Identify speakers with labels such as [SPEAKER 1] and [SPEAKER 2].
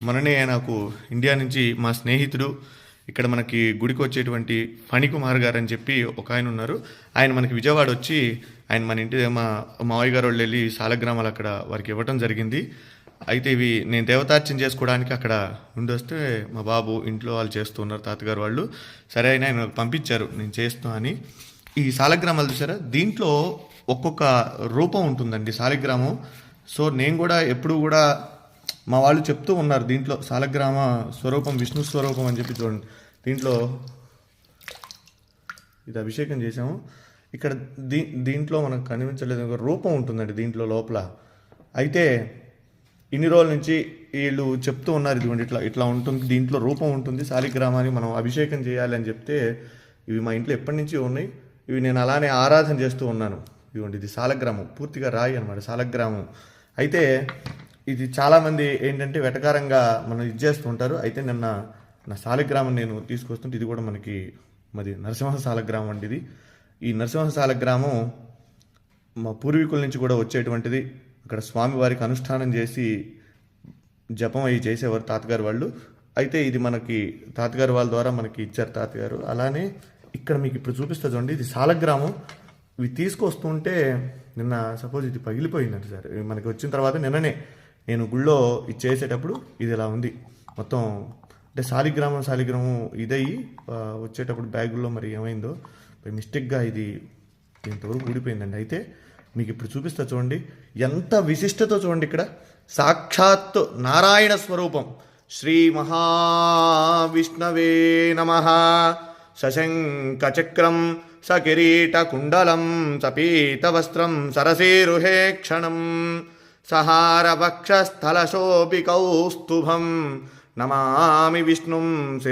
[SPEAKER 1] మొన్ననే నాకు ఇండియా నుంచి మా స్నేహితుడు ఇక్కడ మనకి గుడికి వచ్చేటువంటి ఫణికుమార్ గారు అని చెప్పి ఒక ఆయన ఉన్నారు. ఆయన మనకి విజయవాడ వచ్చి ఆయన మన ఇంటి మా మావయ్య గారు వాళ్ళు వెళ్ళి సాలగ్రామాలు అక్కడ వారికి ఇవ్వటం జరిగింది. అయితే ఇవి నేను దేవతార్చన చేసుకోవడానికి అక్కడ ఉండొస్తే మా బాబు ఇంట్లో వాళ్ళు చేస్తూ ఉన్నారు, తాతగారు వాళ్ళు. సరే అయినా ఆయన పంపించారు నేను చేస్తున్నా అని. ఈ సాలగ్రామాలు చూసారా, దీంట్లో ఒక్కొక్క రూపం ఉంటుందండి సాలగ్రామం. సో నేను కూడా ఎప్పుడు కూడా మా వాళ్ళు చెప్తూ ఉన్నారు దీంట్లో సాలగ్రామ స్వరూపం విష్ణు స్వరూపం అని చెప్పి. చూడండి దీంట్లో ఇది అభిషేకం చేసాము. ఇక్కడ దీంట్లో మనకు కనిపించలేదు, ఒక రూపం ఉంటుందండి దీంట్లో లోపల. అయితే ఇన్ని రోజుల నుంచి వీళ్ళు చెప్తూ ఉన్నారు ఇదిగోండి ఇట్లా ఇట్లా ఉంటుంది, దీంట్లో రూపం ఉంటుంది, సాలిగ్రామాన్ని మనం అభిషేకం చేయాలి అని చెప్తే ఇవి మా ఇంట్లో ఎప్పటి నుంచి ఉన్నాయి. ఇవి నేను అలానే ఆరాధన చేస్తూ ఉన్నాను. ఇదిగోండి ఇది సాలగ్రామం, పూర్తిగా రాయి అనమాట సాలగ్రామం. అయితే ఇది చాలామంది ఏంటంటే వెటకారంగా మనం ఇది చేస్తూ ఉంటారు. అయితే నిన్న నా సాలగ్రామం నేను తీసుకొస్తుంటే ఇది కూడా మనకి మరి నరసింహ సాలగ్రామం అండి. ఇది ఈ నరసింహ సాలగ్రామం మా పూర్వీకుల నుంచి కూడా వచ్చేటువంటిది. అక్కడ స్వామివారికి అనుష్ఠానం చేసి జపం అవి చేసేవారు తాతగారు వాళ్ళు. అయితే ఇది మనకి తాతగారు వాళ్ళ ద్వారా మనకి ఇచ్చారు తాతగారు. అలానే ఇక్కడ మీకు ఇప్పుడు చూపిస్తా చూడండి, ఇది సాలగ్రామం. ఇవి తీసుకొస్తుంటే నిన్న సపోజ్ ఇది పగిలిపోయిందండి సార్. మనకి వచ్చిన తర్వాత నిన్ననే నేను గుళ్ళో ఇది చేసేటప్పుడు ఇది ఇలా ఉంది మొత్తం. అంటే సాలిగ్రామం ఇదయ్యి వచ్చేటప్పుడు బ్యాగుల్లో మరి ఏమైందో మిస్టేక్గా ఇది ఇంతవరకు ఊడిపోయిందండి. అయితే మీకు ఇప్పుడు చూపిస్తా చూడండి, ఎంత విశిష్టతో చూడండి. ఇక్కడ సాక్షాత్ నారాయణ స్వరూపం. శ్రీ మహావిష్ణవే నమః. సశంఖచక్రం సకిరీటకుండలం సపీతవస్త్రం సరసీరుహే క్షణం సహారవక్షస్థలశోభికౌస్తుభం నమామి విష్ణుం